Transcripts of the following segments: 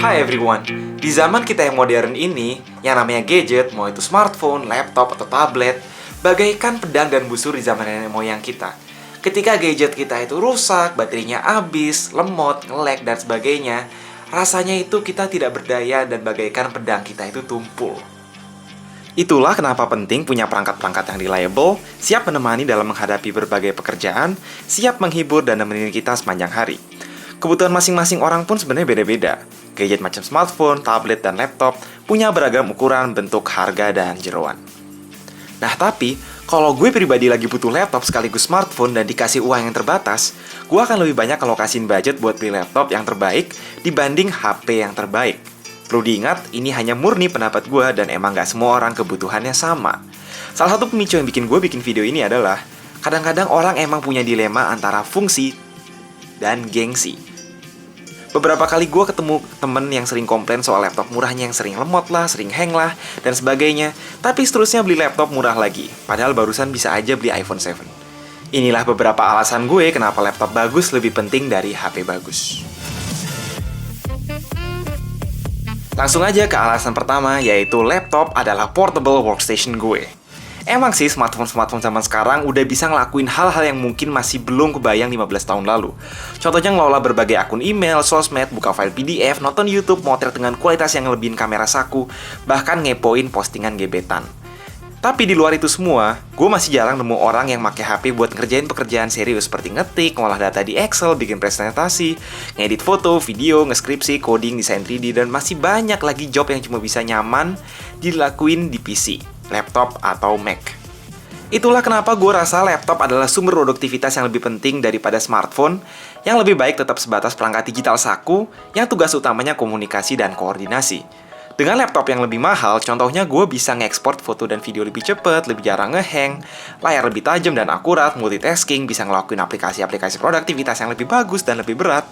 Hi everyone, di zaman kita yang modern ini, yang namanya gadget, mau itu smartphone, laptop, atau tablet, bagaikan pedang dan busur di zaman nenek moyang kita. Ketika gadget kita itu rusak, baterainya habis, lemot, nge-lag, dan sebagainya, rasanya itu kita tidak berdaya dan bagaikan pedang kita itu tumpul. Itulah kenapa penting punya perangkat-perangkat yang reliable, siap menemani dalam menghadapi berbagai pekerjaan, siap menghibur dan nemenin kita sepanjang hari. Kebutuhan masing-masing orang pun sebenarnya beda-beda. Gadget macam smartphone, tablet, dan laptop punya beragam ukuran, bentuk, harga, dan jeroan. Nah tapi, kalau gue pribadi lagi butuh laptop sekaligus smartphone dan dikasih uang yang terbatas, gue akan lebih banyak alokasin budget buat beli laptop yang terbaik dibanding HP yang terbaik. Perlu diingat, ini hanya murni pendapat gue dan emang gak semua orang kebutuhannya sama. Salah satu pemicu yang bikin gue bikin video ini adalah, kadang-kadang orang emang punya dilema antara fungsi dan gengsi. Beberapa kali gue ketemu temen yang sering komplain soal laptop murahnya yang sering lemot lah, sering hang lah, dan sebagainya. Tapi seterusnya beli laptop murah lagi, padahal barusan bisa aja beli iPhone 7. Inilah beberapa alasan gue kenapa laptop bagus lebih penting dari HP bagus. Langsung aja ke alasan pertama, yaitu laptop adalah portable workstation gue. Emang sih smartphone zaman sekarang udah bisa ngelakuin hal-hal yang mungkin masih belum kebayang 15 tahun lalu. Contohnya ngelola berbagai akun email, sosmed, buka file PDF, nonton YouTube, motret dengan kualitas yang ngelebihin kamera saku, bahkan ngepoin postingan gebetan. Tapi di luar itu semua, gue masih jarang nemu orang yang pakai HP buat ngerjain pekerjaan serius seperti ngetik, ngolah data di Excel, bikin presentasi, ngedit foto, video, ngeskripsi, coding, desain 3D, dan masih banyak lagi job yang cuma bisa nyaman dilakuin di PC, laptop, atau Mac. Itulah kenapa gue rasa laptop adalah sumber produktivitas yang lebih penting daripada smartphone, yang lebih baik tetap sebatas perangkat digital saku, yang tugas utamanya komunikasi dan koordinasi. Dengan laptop yang lebih mahal, contohnya gue bisa nge-export foto dan video lebih cepat, lebih jarang nge-hang, layar lebih tajam dan akurat, multitasking, bisa ngelakuin aplikasi-aplikasi produktivitas yang lebih bagus dan lebih berat,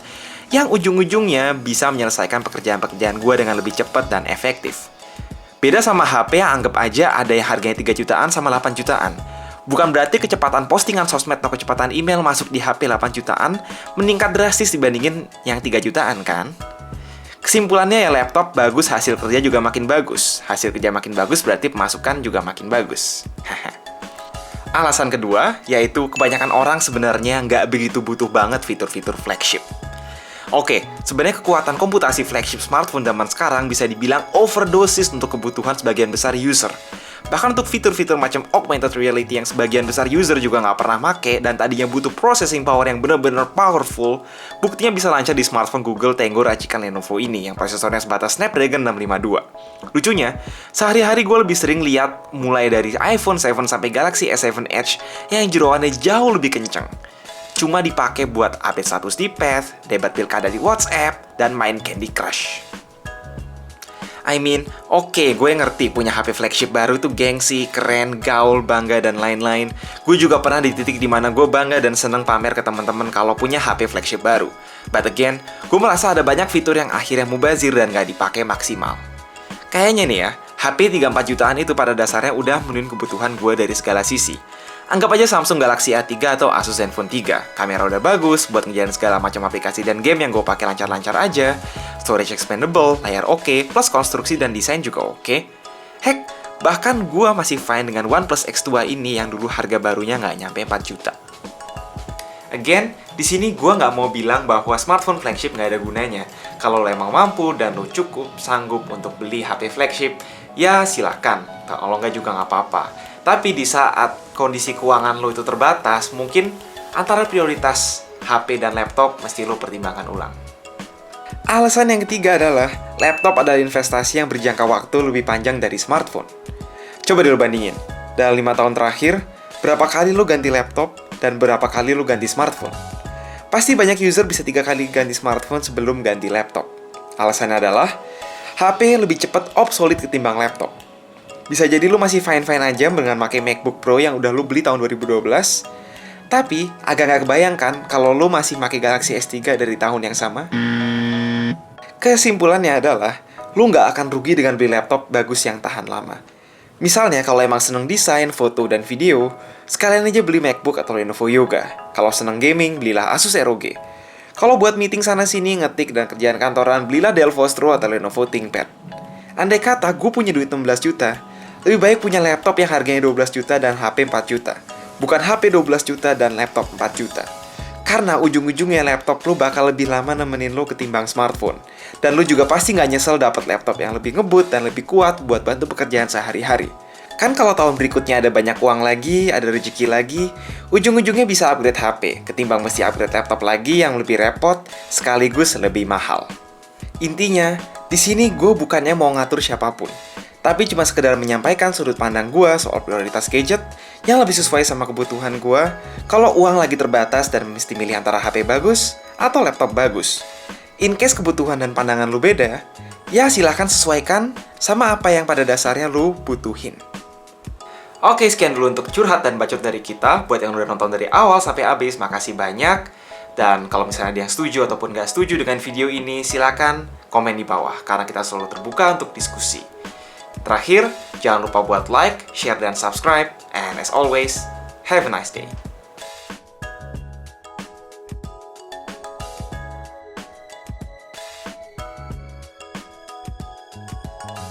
yang ujung-ujungnya bisa menyelesaikan pekerjaan-pekerjaan gue dengan lebih cepat dan efektif. Beda sama HP yang anggap aja ada yang harganya 3 jutaan sama 8 jutaan. Bukan berarti kecepatan postingan sosmed atau kecepatan email masuk di HP 8 jutaan meningkat drastis dibandingin yang 3 jutaan kan? Kesimpulannya ya laptop bagus, hasil kerja juga makin bagus. Hasil kerja makin bagus berarti pemasukan juga makin bagus. Alasan kedua, yaitu kebanyakan orang sebenarnya nggak begitu butuh banget fitur-fitur flagship. Oke, sebenarnya kekuatan komputasi flagship smartphone zaman sekarang bisa dibilang overdosis untuk kebutuhan sebagian besar user. Bahkan untuk fitur-fitur macam augmented reality yang sebagian besar user juga nggak pernah make dan tadinya butuh processing power yang benar-benar powerful, buktinya bisa lancar di smartphone Google Tango racikan Lenovo ini yang prosesornya sebatas Snapdragon 652. Lucunya, sehari-hari gue lebih sering lihat mulai dari iPhone 7 sampai Galaxy S7 Edge yang jeroannya jauh lebih kenceng. Cuma dipakai buat update status di Path, debat pilkada di WhatsApp, dan main Candy Crush. Oke, gue ngerti punya HP flagship baru itu gengsi, keren, gaul, bangga, dan lain-lain. Gue juga pernah di titik dimana gue bangga dan seneng pamer ke teman-teman kalau punya HP flagship baru. But again, gue merasa ada banyak fitur yang akhirnya mubazir dan gak dipakai maksimal. Kayaknya nih ya, HP 3-4 jutaan itu pada dasarnya udah memenuhi kebutuhan gue dari segala sisi. Anggap aja Samsung Galaxy A3 atau Asus Zenfone 3. Kamera udah bagus buat ngerjain segala macam aplikasi dan game yang gue pakai lancar-lancar aja. Storage expandable, layar oke, plus konstruksi dan desain juga oke. Heck, bahkan gue masih fine dengan OnePlus X2 ini yang dulu harga barunya nggak nyampe 4 juta. Again, di sini gue nggak mau bilang bahwa smartphone flagship nggak ada gunanya. Kalau lo emang mampu dan lo cukup sanggup untuk beli HP flagship, ya silahkan. Kalau nggak juga nggak apa-apa. Tapi di saat kondisi keuangan lo itu terbatas, mungkin antara prioritas HP dan laptop mesti lo pertimbangkan ulang. Alasan yang ketiga adalah, laptop adalah investasi yang berjangka waktu lebih panjang dari smartphone. Coba dulu bandingin, dalam 5 tahun terakhir, berapa kali lo ganti laptop dan berapa kali lo ganti smartphone? Pasti banyak user bisa 3 kali ganti smartphone sebelum ganti laptop. Alasannya adalah, HP lebih cepat obsolete ketimbang laptop. Bisa jadi lu masih fine-fine aja dengan pakai MacBook Pro yang udah lu beli tahun 2012. Tapi, agak nggak kebayangkan kalau lu masih pakai Galaxy S3 dari tahun yang sama. Kesimpulannya adalah, lu nggak akan rugi dengan beli laptop bagus yang tahan lama. Misalnya, kalau emang seneng desain, foto, dan video, sekalian aja beli MacBook atau Lenovo Yoga. Kalau seneng gaming, belilah Asus ROG. Kalau buat meeting sana-sini, ngetik, dan kerjaan kantoran, belilah Dell Vostro atau Lenovo ThinkPad. Andai kata gue punya duit 16 juta, lebih baik punya laptop yang harganya 12 juta dan HP 4 juta. Bukan HP 12 juta dan laptop 4 juta. Karena ujung-ujungnya laptop lo bakal lebih lama nemenin lo ketimbang smartphone. Dan lo juga pasti nggak nyesel dapet laptop yang lebih ngebut dan lebih kuat buat bantu pekerjaan sehari-hari. Kan kalau tahun berikutnya ada banyak uang lagi, ada rezeki lagi, ujung-ujungnya bisa upgrade HP, ketimbang mesti upgrade laptop lagi yang lebih repot, sekaligus lebih mahal. Intinya, di sini gue bukannya mau ngatur siapapun, tapi cuma sekedar menyampaikan sudut pandang gue soal prioritas gadget yang lebih sesuai sama kebutuhan gue kalau uang lagi terbatas dan mesti milih antara HP bagus atau laptop bagus. In case kebutuhan dan pandangan lu beda, ya silahkan sesuaikan sama apa yang pada dasarnya lu butuhin. Oke, sekian dulu untuk curhat dan bacot dari kita. Buat yang udah nonton dari awal sampai habis, makasih banyak. Dan kalau misalnya ada yang setuju ataupun nggak setuju dengan video ini, silakan komen di bawah, karena kita selalu terbuka untuk diskusi. Terakhir, jangan lupa buat like, share, dan subscribe. And as always, have a nice day.